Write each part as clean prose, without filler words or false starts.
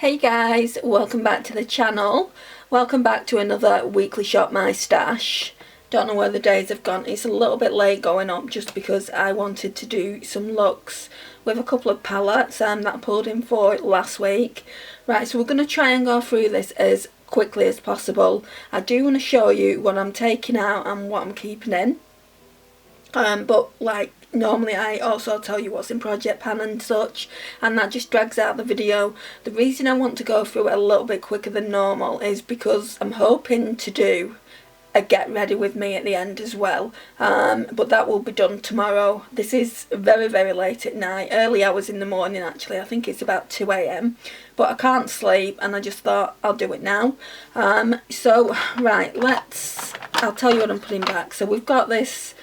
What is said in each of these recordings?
Hey guys, welcome back to the channel. Welcome back to another weekly shop my stash. Don't know where the days have gone. It's a little bit late going up just because I wanted to do some looks with a couple of palettes that I pulled in for last week. Right, so we're going to try and go through this as quickly as possible. I do want to show you what I'm taking out and what I'm keeping in. But like normally I also tell you what's in Project Pan and such, and that just drags out the video. The reason I want to go through it a little bit quicker than normal is because I'm hoping to do a get ready with me at the end as well, but that will be done tomorrow. This is very late at night, early hours in the morning actually. I think it's about 2 AM, but I can't sleep and I just thought I'll do it now. So right, I'll tell you what I'm putting back. So we've got this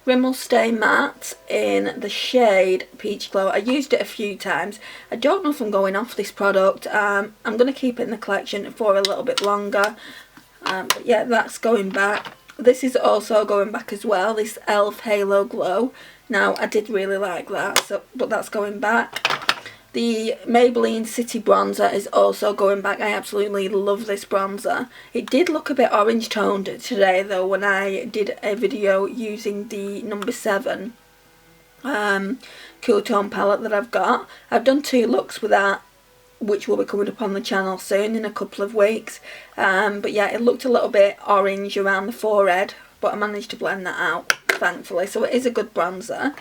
Rimmel Stay Matte in the shade Peach Glow. I used it a few times. I don't know if I'm going off this product. I'm going to keep it in the collection for a little bit longer. But yeah, that's going back. This is also going back as well, this e.l.f. Halo Glow. Now, I did really like that, but that's going back. The Maybelline City Bronzer is also going back. I absolutely love this bronzer. It did look a bit orange toned today though when I did a video using the number 7 Cool Tone palette that I've got. I've done 2 looks with that, which will be coming up on the channel soon in a couple of weeks. But yeah, it looked a little bit orange around the forehead, but I managed to blend that out, thankfully. So it is a good bronzer.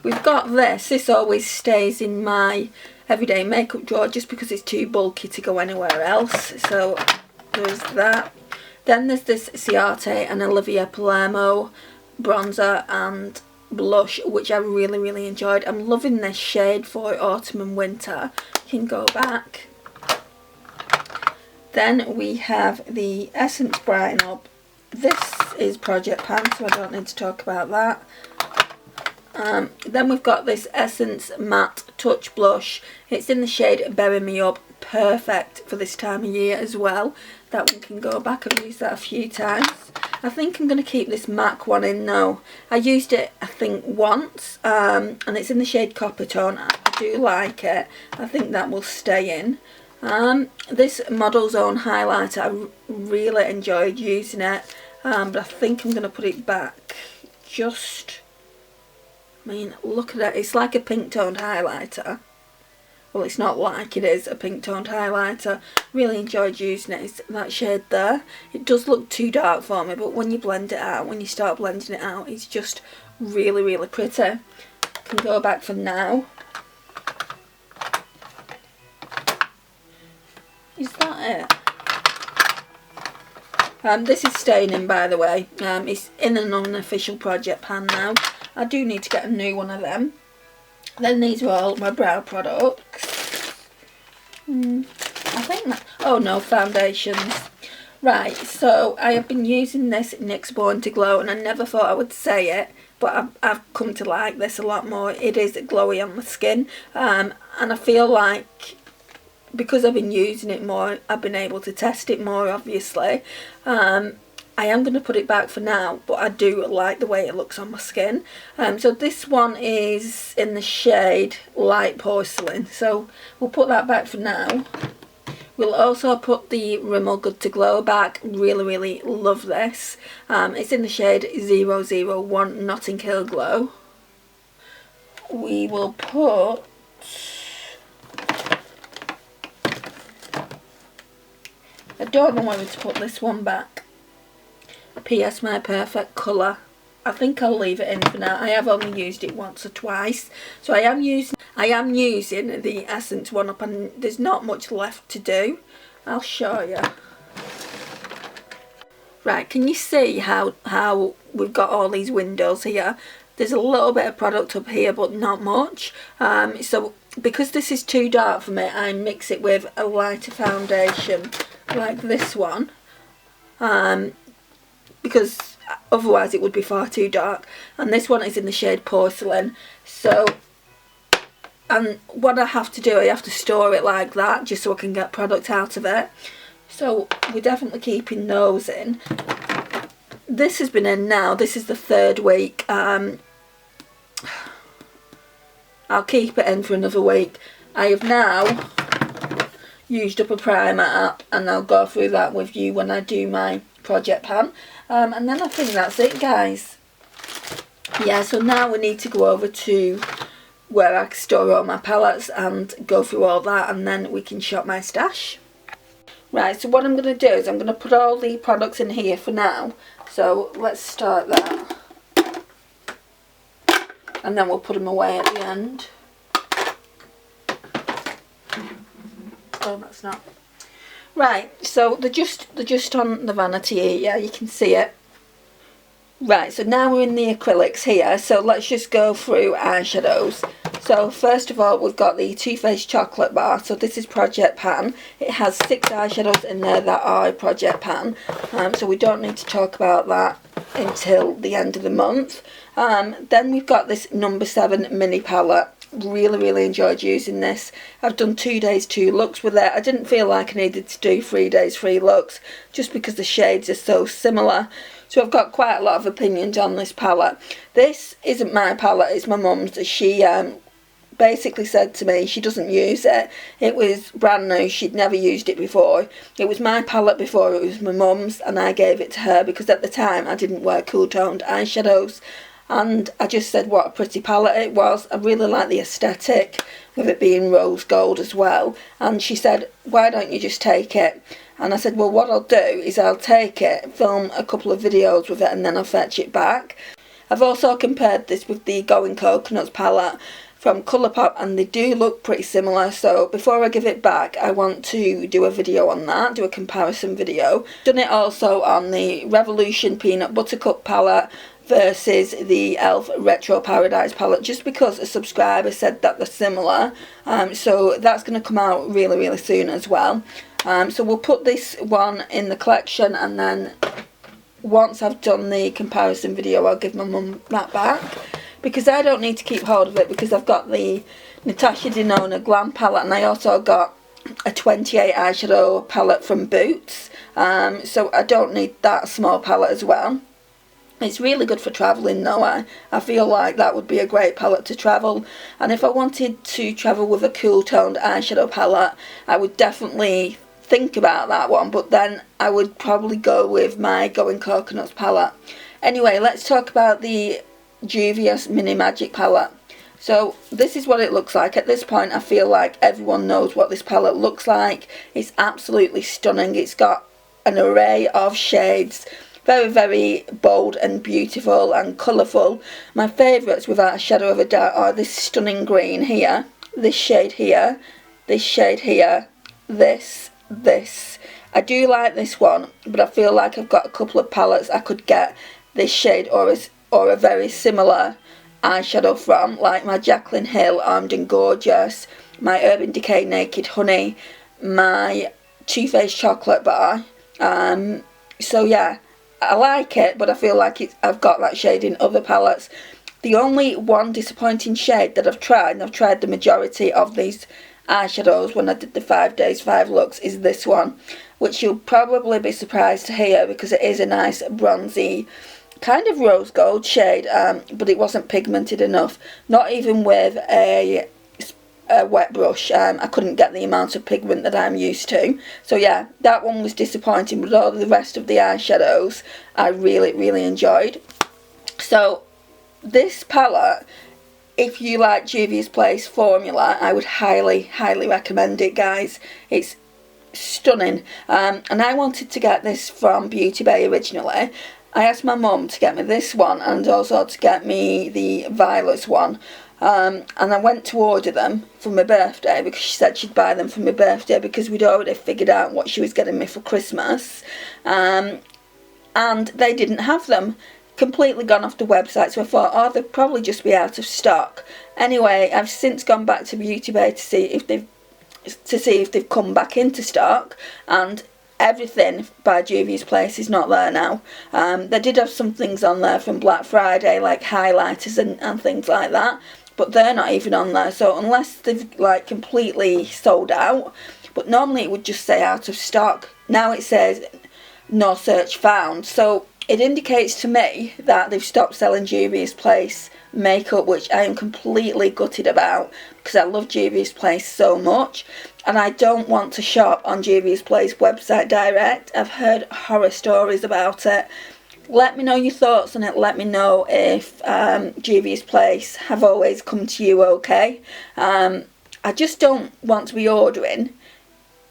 We've got this always stays in my everyday makeup drawer just because it's too bulky to go anywhere else. So there's that. Then there's this Ciate and Olivia Palermo bronzer and blush, which I really enjoyed. I'm loving this shade for autumn and winter. You can go back. Then we have the Essence Brighten Up. This is Project Pan, so I don't need to talk about that. Then we've got this Essence Matte Touch Blush. It's in the shade Bury Me Up. Perfect for this time of year as well. That one can go back. I've used that a few times. I think I'm going to keep this MAC one in now. I used it I think once, and it's in the shade Copper Tone. I do like it. I think that will stay in. This Model's Own highlighter, I really enjoyed using it, but I think I'm going to put it back. I mean, look at it. It's like a pink toned highlighter. Well, it's not like it is a pink toned highlighter. Really enjoyed using it. It's that shade there. It does look too dark for me, but when you blend it out, when you start blending it out, it's just really pretty. Can go back for now. Is that it? This is staying in, by the way. It's in an unofficial Project Pan now. I do need to get a new one of them. Then these are all my brow products. I think that... Oh no, foundations. Right, so I have been using this NYX Born to Glow, and I never thought I would say it, but I've come to like this a lot more. It is glowy on my skin, and I feel like because I've been using it more, I've been able to test it more, obviously. I am going to put it back for now, but I do like the way it looks on my skin. So this one is in the shade Light Porcelain, so we'll put that back for now. We'll also put the Rimmel Good to Glow back. Really love this. It's in the shade 001 Notting Hill Glow. We will put... I don't know whether to put this one back. PS My Perfect Colour. I think I'll leave it in for now. I have only used it once or twice, so I am using the Essence one up, and there's not much left to do. I'll show you. Right, can you see how we've got all these windows here? There's a little bit of product up here, but not much. So because this is too dark for me, I mix it with a lighter foundation like this one. Because otherwise it would be far too dark, and this one is in the shade Porcelain. So, and what I have to do, I have to store it like that just so I can get product out of it. So we're definitely keeping those in. This has been in now. This is the 3rd week. I'll keep it in for another week. I have now used up a primer app, and I'll go through that with you when I do my project pan. And then I think that's it, guys. Yeah, so now we need to go over to where I store all my palettes and go through all that, and then we can shop my stash. Right, so what I'm going to do is I'm going to put all the products in here for now. So let's start that. And then we'll put them away at the end. Oh, that's not. Right, so they're just on the vanity here, yeah, you can see it. Right, so now we're in the acrylics here, so let's just go through eyeshadows. So first of all, we've got the Too Faced chocolate bar. So this is Project Pan. It has 6 eyeshadows in there that are Project Pan. So we don't need to talk about that until the end of the month. Then we've got this number 7 mini palette. Really enjoyed using this. I've done 2 days 2 looks with it. I didn't feel like I needed to do 3 days 3 looks just because the shades are so similar. So I've got quite a lot of opinions on this palette. This isn't my palette, it's my mum's. She basically said to me she doesn't use it. It was brand new, she'd never used it before. It was my palette before it was my mum's, and I gave it to her because at the time I didn't wear cool toned eyeshadows. And I just said what a pretty palette it was. I really like the aesthetic with it being rose gold as well. And she said, why don't you just take it? And I said, well, what I'll do is I'll take it, film a couple of videos with it, and then I'll fetch it back. I've also compared this with the Going Coconuts palette from Colourpop, and they do look pretty similar. So before I give it back, I want to do a video on that, do a comparison video. Done it also on the Revolution Peanut Buttercup palette versus the e.l.f. Retro Paradise palette, just because a subscriber said that they're similar. So that's going to come out really soon as well. So we'll put this one in the collection, and then once I've done the comparison video, I'll give my mum that back, because I don't need to keep hold of it, because I've got the Natasha Denona Glam palette, and I also got a 28 eyeshadow palette from Boots. So I don't need that small palette as well. It's really good for travelling though. I feel like that would be a great palette to travel. And if I wanted to travel with a cool toned eyeshadow palette, I would definitely think about that one. But then I would probably go with my Going Coconuts palette. Anyway, let's talk about the Juvia's Mini Magic palette. So this is what it looks like. At this point I feel like everyone knows what this palette looks like. It's absolutely stunning. It's got an array of shades. Very bold and beautiful and colourful. My favourites, without a shadow of a doubt, are this stunning green here, this shade here, this shade here, this. I do like this one, but I feel like I've got a couple of palettes I could get this shade or a very similar eyeshadow from, like my Jaclyn Hill Armed and Gorgeous, my Urban Decay Naked Honey, my Too Faced chocolate bar. So yeah, I like it, but I feel like I've got that shade in other palettes. The only one disappointing shade that I've tried, and I've tried the majority of these eyeshadows when I did the 5 days 5 looks, is this one, which you'll probably be surprised to hear, because it is a nice bronzy kind of rose gold shade, but it wasn't pigmented enough. Not even with a wet brush, I couldn't get the amount of pigment that I'm used to. So yeah, that one was disappointing, but all the rest of the eyeshadows I really enjoyed. So this palette, if you like Juvia's Place formula, I would highly recommend it, guys. It's stunning. And I wanted to get this from Beauty Bay originally. I asked my mum to get me this one and also to get me the Violets one. And I went to order them for my birthday, because she said she'd buy them for my birthday, because we'd already figured out what she was getting me for Christmas. And they didn't have them. Completely gone off the website, so I thought, oh, they'll probably just be out of stock. Anyway, I've since gone back to Beauty Bay to see if they've come back into stock, and everything by Juvia's Place is not there now. They did have some things on there from Black Friday, like highlighters and things like that, but they're not even on there. So unless they've like completely sold out, but normally it would just say out of stock. Now it says no search found. So it indicates to me that they've stopped selling Juvia's Place makeup, which I am completely gutted about because I love Juvia's Place so much, and I don't want to shop on Juvia's Place website direct. I've heard horror stories about it. Let me know your thoughts on it. Let me know if Juvia's Place have always come to you okay. I just don't want to be ordering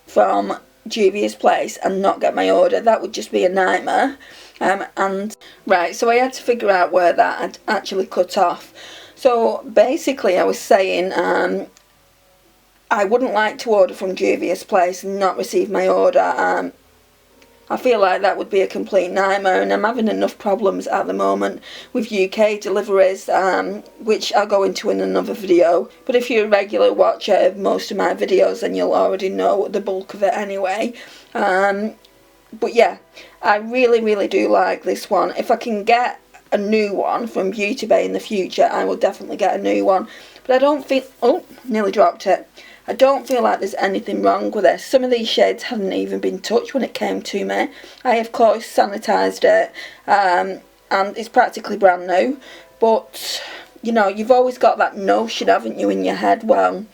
from Juvia's Place and not get my order. That would just be a nightmare. Right, so I had to figure out where that had actually cut off. So basically I was saying I wouldn't like to order from Juvia's Place and not receive my order. I feel like that would be a complete nightmare, and I'm having enough problems at the moment with UK deliveries, which I'll go into in another video. But if you're a regular watcher of most of my videos, then you'll already know the bulk of it anyway. But yeah, I really do like this one. If I can get a new one from Beauty Bay in the future, I will definitely get a new one. But I don't feel... oh, nearly dropped it. I don't feel like there's anything wrong with this. Some of these shades hadn't even been touched when it came to me. I of course sanitised it, and it's practically brand new. But, you know, you've always got that notion, haven't you, in your head, well,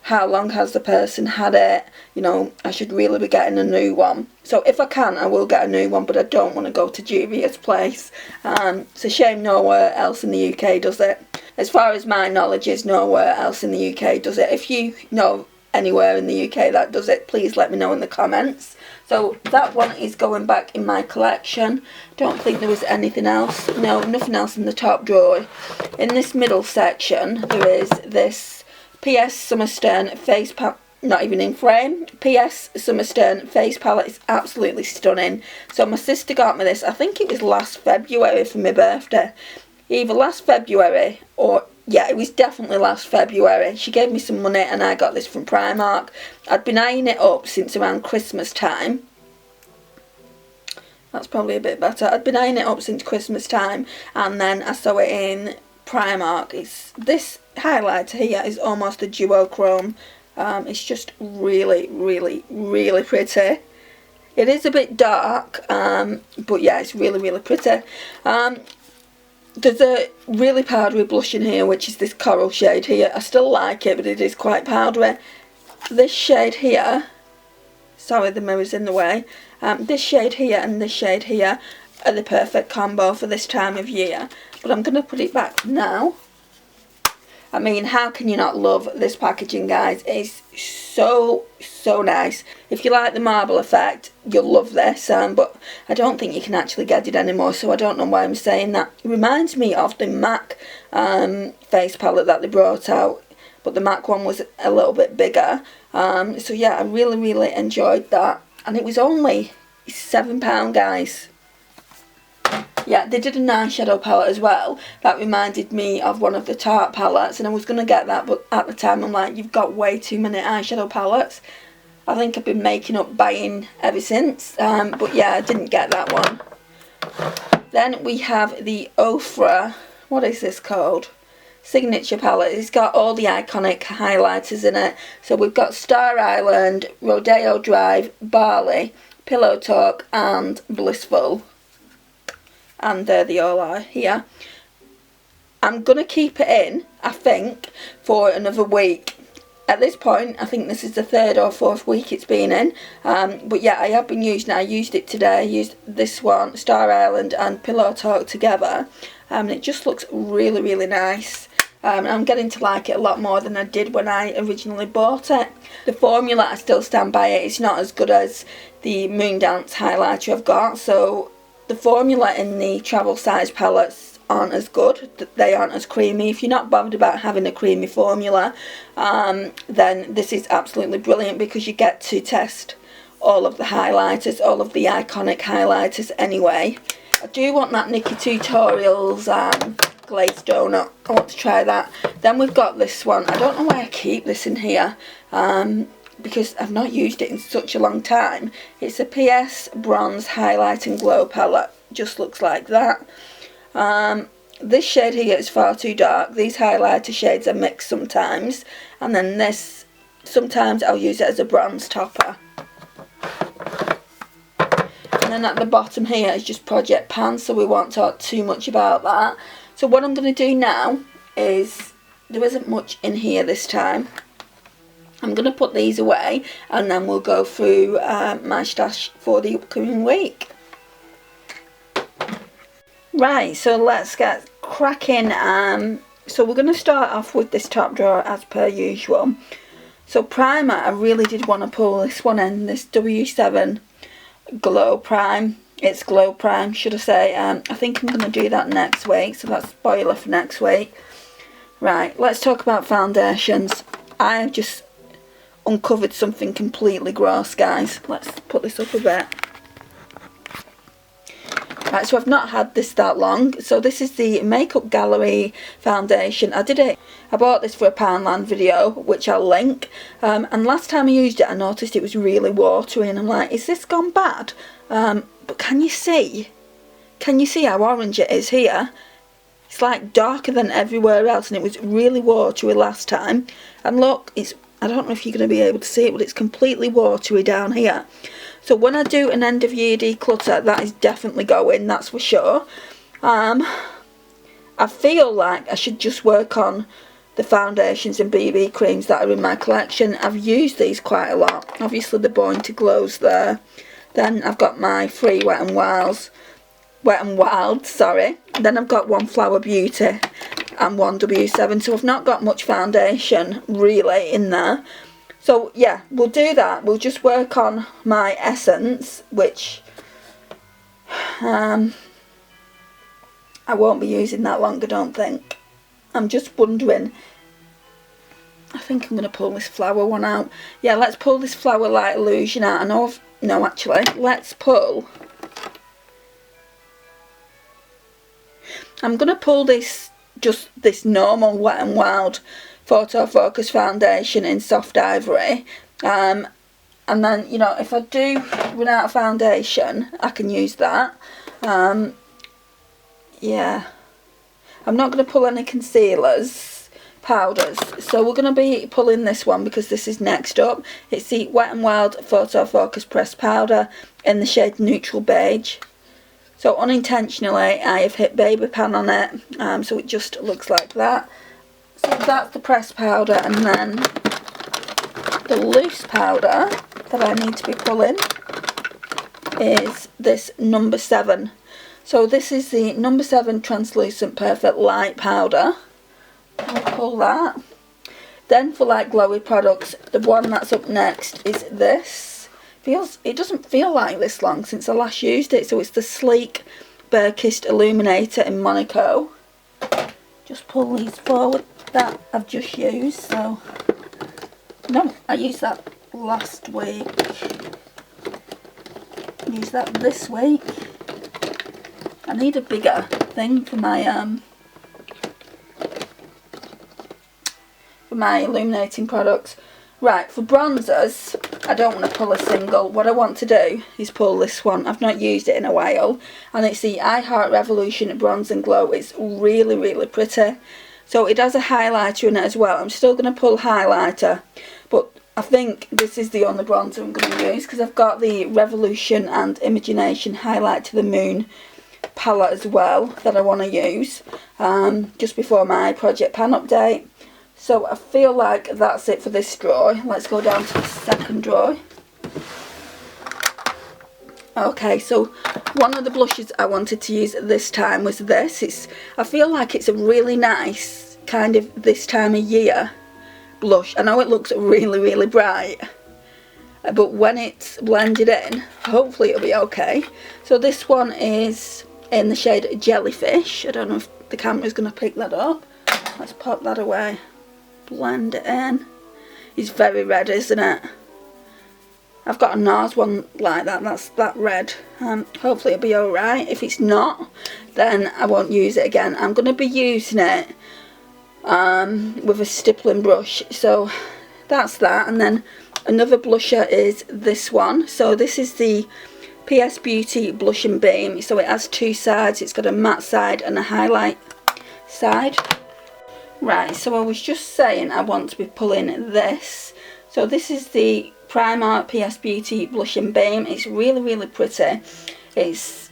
how long has the person had it? You know, I should really be getting a new one. So if I can, I will get a new one, but I don't want to go to Juvia's Place. It's a shame nowhere else in the UK does it. As far as my knowledge is, nowhere else in the UK does it. If you know anywhere in the UK that does it, please let me know in the comments. So that one is going back in my collection. Don't think there was anything else. No, nothing else in the top drawer. In this middle section, there is this PS Summer Stern face palette. Not even in frame. PS Summer Stern face palette is absolutely stunning. So my sister got me this, I think it was last February for my birthday. Either last February or, yeah, it was definitely last February. She gave me some money and I got this from Primark. I'd been eyeing it up since around Christmas time. That's probably a bit better. I'd been eyeing it up since Christmas time, and then I saw it in Primark. This highlighter here is almost a duochrome. It's just really pretty. It is a bit dark, but yeah, it's really pretty. There's a really powdery blush in here, which is this coral shade here. I still like it, but it is quite powdery. This shade here, sorry the mirror's in the way, this shade here and this shade here are the perfect combo for this time of year. But I'm going to put it back now. I mean, how can you not love this packaging, guys? It's so nice. If you like the marble effect, you'll love this, but I don't think you can actually get it anymore, so I don't know why I'm saying that. It reminds me of the MAC face palette that they brought out, but the MAC one was a little bit bigger. So yeah, I really enjoyed that, and it was only £7, guys. Yeah, they did an eyeshadow palette as well. That reminded me of one of the Tarte palettes, and I was going to get that, but at the time I'm like, you've got way too many eyeshadow palettes. I think I've been making up buying ever since, but yeah, I didn't get that one. Then we have the Ofra, what is this called? Signature palette. It's got all the iconic highlighters in it. So we've got Star Island, Rodeo Drive, Barley, Pillow Talk and Blissful. And there they all are here. I'm going to keep it in, I think, for another week. At this point, I think this is the 3rd or 4th week it's been in. But yeah, I have been using it. I used it today. I used this one, Star Island and Pillow Talk together. And it just looks really nice. I'm getting to like it a lot more than I did when I originally bought it. The formula, I still stand by it. It's not as good as the Moondance highlighter I've got. So the formula in the travel size palettes aren't as good. They aren't as creamy. If you're not bothered about having a creamy formula, then this is absolutely brilliant because you get to test all of the highlighters, all of the iconic highlighters anyway. I do want that Nikki Tutorials glazed donut. I want to try that. Then we've got this one. I don't know why I keep this in here, because I've not used it in such a long time. It's a PS Bronze Highlight and Glow palette. Just looks like that. This shade here is far too dark. These highlighter shades are mixed sometimes. And then this, sometimes I'll use it as a bronze topper. And then at the bottom here is just Project Pan, so we won't talk too much about that. So what I'm going to do now is, there isn't much in here this time. I'm going to put these away and then we'll go through my stash for the upcoming week. Right, so let's get cracking. So we're going to start off with this top drawer as per usual. So primer, I really did want to pull this one in, this W7 Glow Prime. It's Glow Prime, should I say. I think I'm going to do that next week, so that's spoiler for next week. Right, let's talk about foundations. I have just uncovered something completely gross, guys. Let's put this up a bit. Right, so I've not had this that long. So this is the Makeup Gallery foundation. I bought this for a Poundland video, which I'll link. And last time I used it, I noticed it was really watery, and I'm like, is this gone bad? But can you see? Can you see how orange it is here? It's like darker than everywhere else, and it was really watery last time. And look, I don't know if you're going to be able to see it, but it's completely watery down here. So when I do an end of year declutter, that is definitely going, that's for sure. I feel like I should just work on the foundations and BB creams that are in my collection. I've used these quite a lot. Obviously the Born to Glow's there. Then I've got my 3 Wet n Wild, sorry. Then I've got 1 Flower Beauty and 1 W7. So I've not got much foundation really in there. So yeah, we'll do that. We'll just work on my Essence, which I won't be using that long, I don't think. I'm just wondering, I think I'm going to pull this flower one out. Yeah, let's pull this Flower Light Illusion out. No, actually, let's pull. I'm going to pull this, just this normal Wet n Wild Photo Focus foundation in Soft Ivory. And then, you know, if I do run out of foundation, I can use that. Yeah. I'm not going to pull any concealers, powders. So we're going to be pulling this one because this is next up. It's the Wet n Wild Photo Focus Pressed Powder in the shade Neutral Beige. So unintentionally, I have hit Baby Pan on it. So it just looks like that. So that's the pressed powder, and then the loose powder that I need to be pulling is this number 7. So this is the number 7 Translucent Perfect Light Powder. I'll pull that. Then for like glowy products, the one that's up next is this. It doesn't feel like this long since I last used it. So it's the Sleek Bare Kissed Illuminator in Monaco. Just pull these forward that I've just used. So no, I used that last week. Use that this week. I need a bigger thing for my illuminating products. Right, for bronzers, I don't want to pull a single. What I want to do is pull this one. I've not used it in a while, and it's the I Heart Revolution Bronze and Glow. It's really, really pretty. So it has a highlighter in it as well. I'm still going to pull highlighter, but I think this is the only bronzer I'm going to use because I've got the Revolution and Imagination Highlight to the Moon palette as well that I want to use just before my Project Pan update. So I feel like that's it for this drawer. Let's go down to the second drawer. Okay, so one of the blushes I wanted to use this time was this. I feel like it's a really nice kind of this time of year blush. I know it looks really, really bright, but when it's blended in, hopefully it'll be okay. So this one is in the shade Jellyfish. I don't know if the camera's going to pick that up. Let's pop that away. Blend it in. It's very red, isn't it? I've got a NARS one like that. That's that red. Hopefully it'll be alright. If it's not, then I won't use it again. I'm going to be using it with a stippling brush. So that's that. And then another blusher is this one. So this is the PS Beauty Blush and Beam. So it has 2 sides. It's got a matte side and a highlight side. Right, so I was just saying I want to be pulling this. So this is the Primark PS Beauty Blush and Beam. It's really, really pretty. it's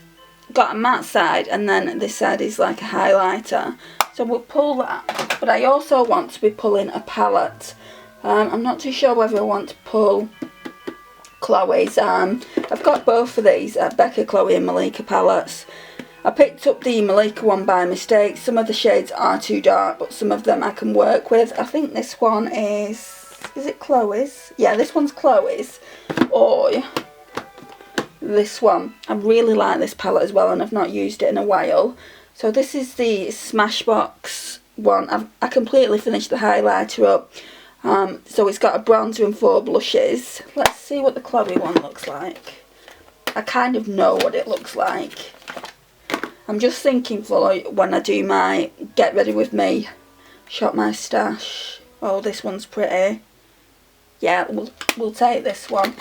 got a matte side and then this side is like a highlighter. So we'll pull that, but I also want to be pulling a palette. I'm not too sure whether I want to pull Chloe's. I've got both of these at Becca, Chloe and Malika palettes. I picked up the Malika one by mistake. Some of the shades are too dark, but some of them I can work with. I think this one is it Chloe's? Yeah, this one's Chloe's. Or this one. I really like this palette as well, and I've not used it in a while. So this is the Smashbox one. I completely finished the highlighter up. So it's got a bronzer and 4 blushes. Let's see what the Chloe one looks like. I kind of know what it looks like. I'm just thinking for when I do my Get Ready With Me, Shop My Stash. Oh, this one's pretty. Yeah, we'll take this one.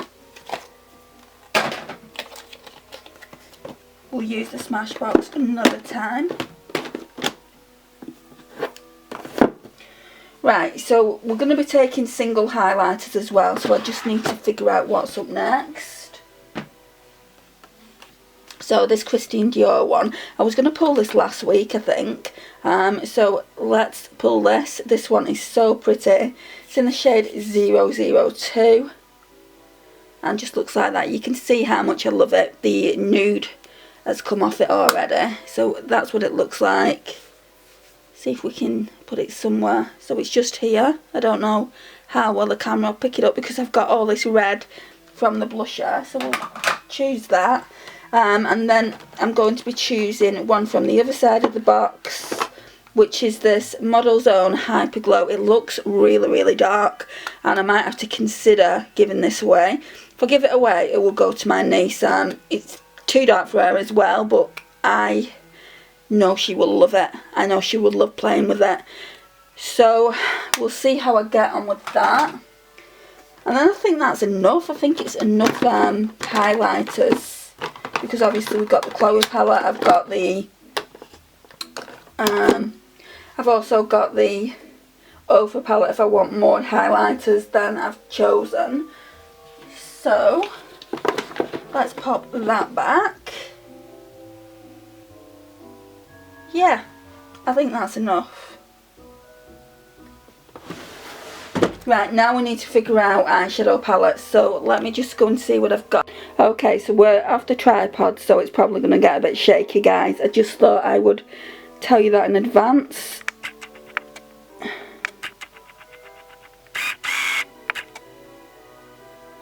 We'll use the Smashbox another time. Right, so we're going to be taking single highlighters as well, so I just need to figure out what's up next. So this Christian Dior one, I was going to pull this last week I think, so let's pull this. This one is so pretty. It's in the shade 002 and just looks like that. You can see how much I love it. The nude has come off it already, so that's what it looks like. See if we can put it somewhere. So it's just here. I don't know how well the camera will pick it up because I've got all this red from the blusher, so we'll choose that. And then I'm going to be choosing one from the other side of the box, which is this Model's Own Hyper Glow. It looks really, really dark, and I might have to consider giving this away. If I give it away, it will go to my niece. It's too dark for her as well, but I know she will love it. I know she would love playing with it. So we'll see how I get on with that. And then I think that's enough. I think it's enough highlighters. Because obviously we've got the Chloe palette, I've got the, I've also got the Ophir palette if I want more highlighters than I've chosen. So, let's pop that back. Yeah, I think that's enough. Right, now we need to figure out eyeshadow palettes, so let me just go and see what I've got. Okay, so we're off the tripod, so it's probably going to get a bit shaky, guys. I just thought I would tell you that in advance.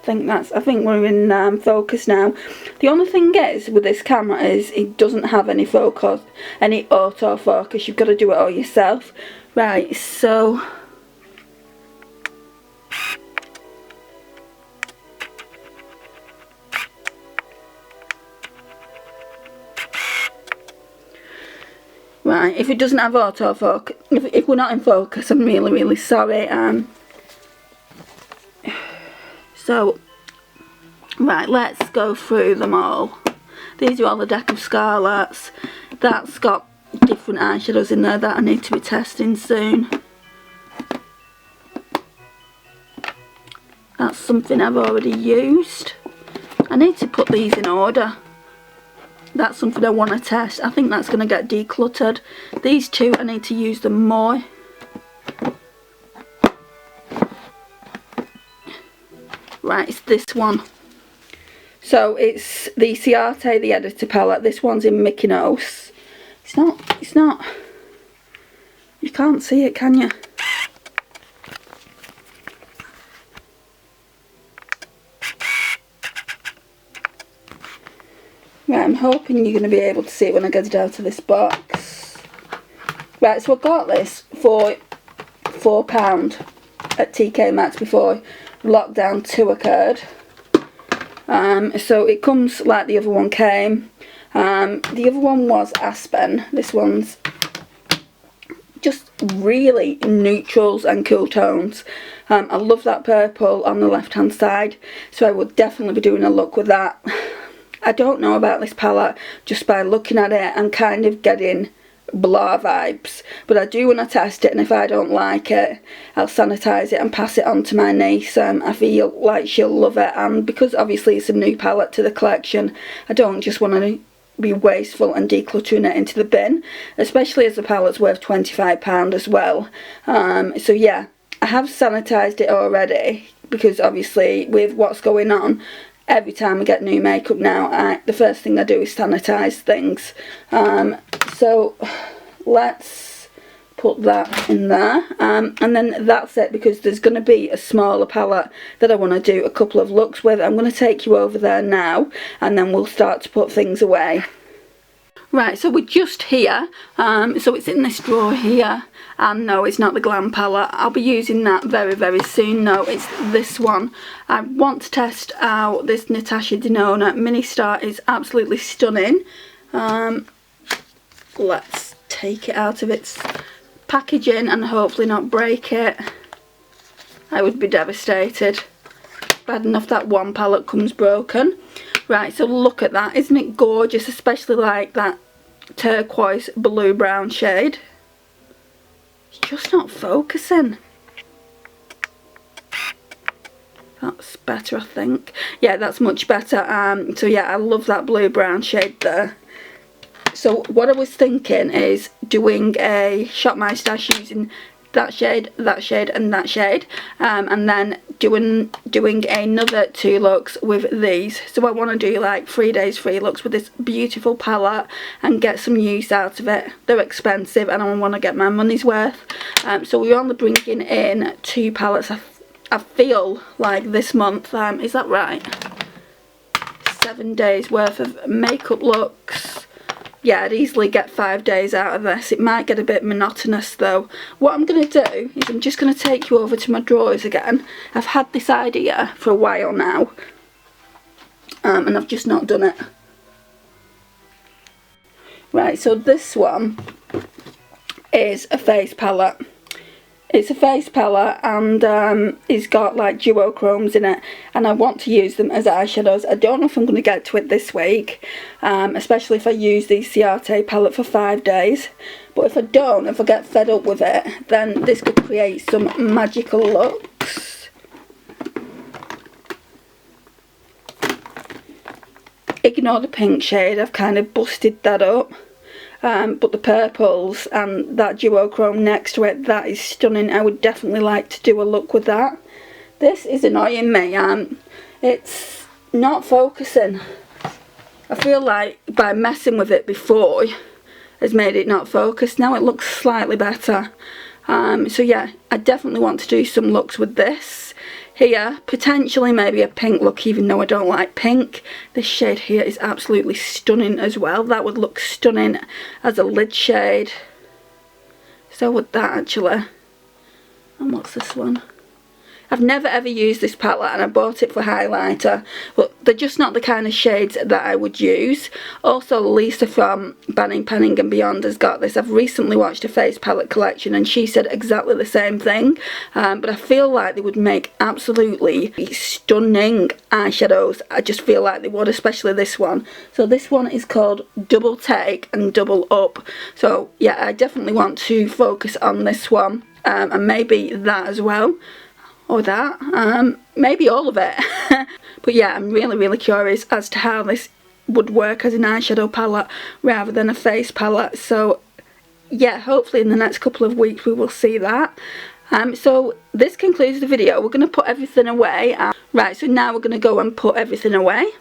I think we're in focus now. The only thing is with this camera is it doesn't have any focus, any autofocus. You've got to do it all yourself. Right, so right, if it doesn't have autofocus, if we're not in focus, I'm really, really sorry. So, right, let's go through them all. These are all the deck of Scarlets. That's got different eyeshadows in there that I need to be testing soon. That's something I've already used. I need to put these in order. That's something I want to test. I think that's going to get decluttered. These two, I need to use them more. Right, it's this one. So it's the Ciate, the Editor palette. This one's in Mickey Mouse. It's not, you can't see it, can you? Right, I'm hoping you're going to be able to see it when I get it out of this box. Right, so I got this for £4 at TK Maxx before lockdown 2 occurred. So it comes like the other one came. The other one was Aspen. This one's just really neutrals and cool tones. I love that purple on the left hand side, so I would definitely be doing a look with that. I don't know about this palette just by looking at it. I'm kind of getting blah vibes, but I do want to test it, and if I don't like it, I'll sanitise it and pass it on to my niece. I feel like she'll love it, and because obviously it's a new palette to the collection, I don't just want to be wasteful and decluttering it into the bin, especially as the palette's worth £25 as well. So yeah, I have sanitised it already, because obviously with what's going on, every time I get new makeup now, the first thing I do is sanitise things. So let's put that in there, and then that's it, because there's going to be a smaller palette that I want to do a couple of looks with. I'm going to take you over there now, and then we'll start to put things away. Right, so we're just here, so it's in this drawer here, and no, it's not the Glam palette. I'll be using that very, very soon. No, it's this one. I want to test out this Natasha Denona Mini Star. Is absolutely stunning. Let's take it out of its packaging and hopefully not break it. I would be devastated. Bad enough that one palette comes broken. Right, so look at that. Isn't it gorgeous? Especially like that turquoise blue brown shade. It's just not focusing. That's better, I think. Yeah, that's much better. So yeah, I love that blue brown shade there. So what I was thinking is doing a Shop My Stash using that shade, and that shade, and then doing another 2 looks with these. So I want to do like 3 days 3 looks with this beautiful palette and get some use out of it. They're expensive and I want to get my money's worth. So we're only bringing in 2 palettes, I feel like, this month. Is that right? 7 days worth of makeup looks. Yeah, I'd easily get 5 days out of this. It might get a bit monotonous though. What I'm going to do is I'm just going to take you over to my drawers again. I've had this idea for a while now, and I've just not done it. Right, so this one is a face palette. It's a face palette, and it's got like duochromes in it, and I want to use them as eyeshadows. I don't know if I'm going to get to it this week, especially if I use the Ciate palette for 5 days. But if I don't, if I get fed up with it, then this could create some magical looks. Ignore the pink shade, I've kind of busted that up. But the purples and that duochrome next to it, that is stunning. I would definitely like to do a look with that. This is annoying me. It's not focusing. I feel like by messing with it before has made it not focus. Now it looks slightly better. So yeah, I definitely want to do some looks with this. Here, potentially maybe a pink look, even though I don't like pink. This shade here is absolutely stunning as well. That would look stunning as a lid shade. So would that actually. And what's this one? I've never ever used this palette, and I bought it for highlighter, but they're just not the kind of shades that I would use. Also, Lisa from Banning Penning and Beyond has got this. I've recently watched a face palette collection and she said exactly the same thing, but I feel like they would make absolutely stunning eyeshadows. I just feel like they would, especially this one. So this one is called Double Take and Double Up. So yeah, I definitely want to focus on this one, and maybe that as well. Or that, maybe all of it. But yeah, I'm really curious as to how this would work as an eyeshadow palette rather than a face palette. So yeah, hopefully in the next couple of weeks we will see that. So this concludes the video. We're going to put everything away. Right, so now we're going to go and put everything away.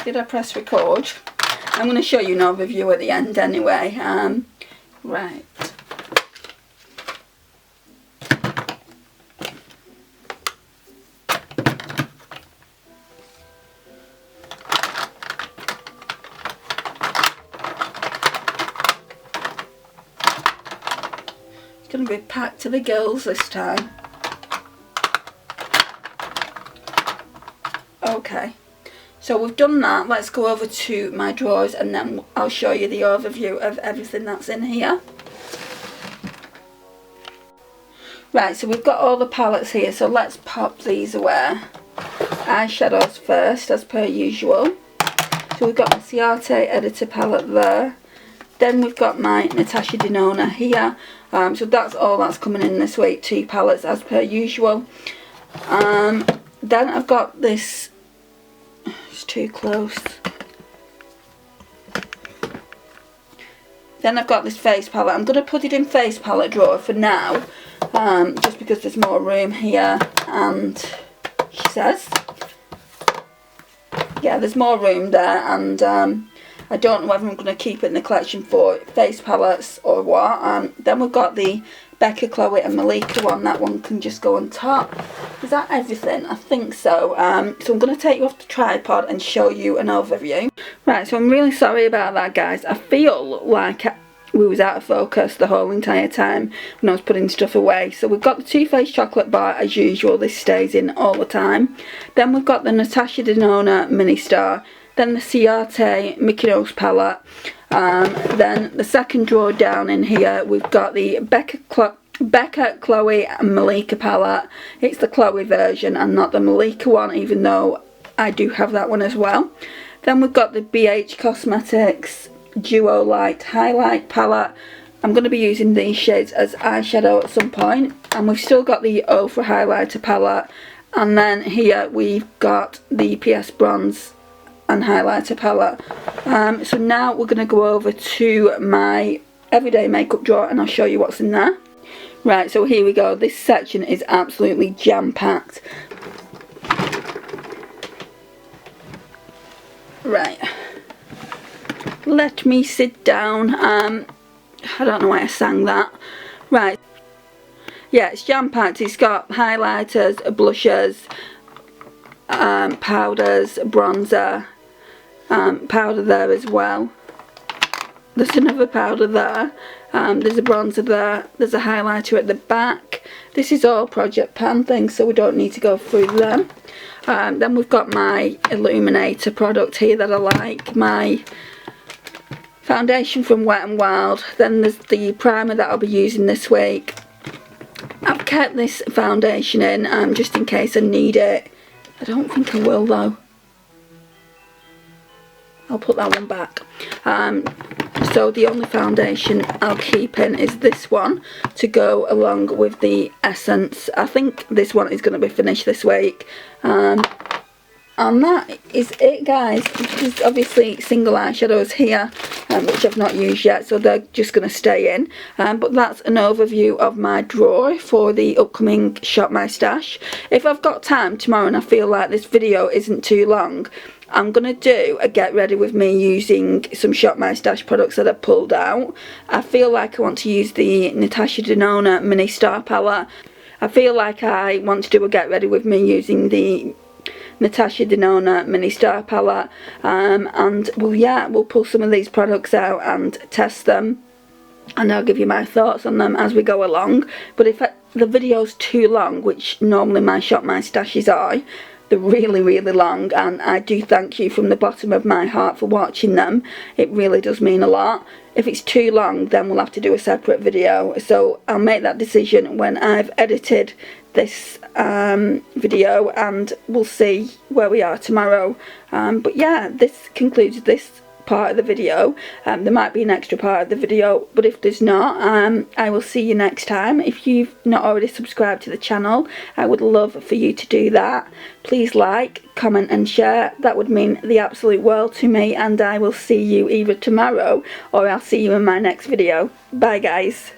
Did I press record? I'm going to show you an overview at the end anyway. Right. It's going to be packed to the gills this time. Okay, so we've done that. Let's go over to my drawers and then I'll show you the overview of everything that's in here. Right, so we've got all the palettes here, so let's pop these away. Eyeshadows first, as per usual. So we've got my Ciate Editor palette there. Then we've got my Natasha Denona here. So that's all that's coming in this week, 2 palettes as per usual. Then I've got this, it's too close. Then I've got this face palette. I'm going to put it in face palette drawer for now, just because there's more room here, and she says, yeah, there's more room there, and I don't know whether I'm going to keep it in the collection for face palettes or what. Then we've got the Becca, Chloe and Malika one. That one can just go on top. Is that everything? I think so. So I'm going to take you off the tripod and show you an overview. Right, so I'm really sorry about that, guys. I feel like we was out of focus the whole entire time when I was putting stuff away. So we've got the Too Faced chocolate bar as usual. This stays in all the time. Then we've got the Natasha Denona mini star. Then the Ciate Mickey Mouse palette. Then the second drawer down in here, we've got the Becca, Chloe and Malika palette. It's the Chloe version and not the Malika one, even though I do have that one as well. Then we've got the BH Cosmetics Duo Light Highlight palette. I'm going to be using these shades as eyeshadow at some point. And we've still got the Ofra Highlighter palette. And then here we've got the PS Bronze and highlighter palette. So now we're going to go over to my everyday makeup drawer and I'll show you what's in there. Right, so here we go. This section is absolutely jam-packed. Right, let me sit down. I don't know why I sang that. Right, yeah, it's jam-packed. It's got highlighters, blushers, powders, bronzer, powder there as well. There's another powder there. There's a bronzer there. There's a highlighter at the back. This is all Project Pan things, so we don't need to go through them. Then we've got my illuminator product here that I like. My foundation from Wet n Wild. Then there's the primer that I'll be using this week. I've kept this foundation in just in case I need it. I don't think I will though. I'll put that one back. So the only foundation I'll keep in is this one to go along with the Essence. I think this one is going to be finished this week. And that is it, guys. There's obviously single eyeshadows here, which I've not used yet, so they're just going to stay in. But that's an overview of my drawer for the upcoming Shop My Stash. If I've got time tomorrow and I feel like this video isn't too long, I'm going to do a get ready with me using some Shop My Stash products that I've pulled out. I feel like I want to use the Natasha Denona Mini Star Palette. I feel like I want to do a get ready with me using the Natasha Denona Mini Star Palette. And well, yeah, we'll pull some of these products out and test them. And I'll give you my thoughts on them as we go along. But if the video's too long, which normally my Shop My Stashes are, they're really, really long, and I do thank you from the bottom of my heart for watching them. It really does mean a lot. If it's too long, then we'll have to do a separate video. So I'll make that decision when I've edited this video, and we'll see where we are tomorrow. But yeah, this concludes this part of the video. There might be an extra part of the video, but if there's not, I will see you next time. If you've not already subscribed to the channel, I would love for you to do that. Please like, comment and share. That would mean the absolute world to me, and I will see you either tomorrow or I'll see you in my next video. Bye guys.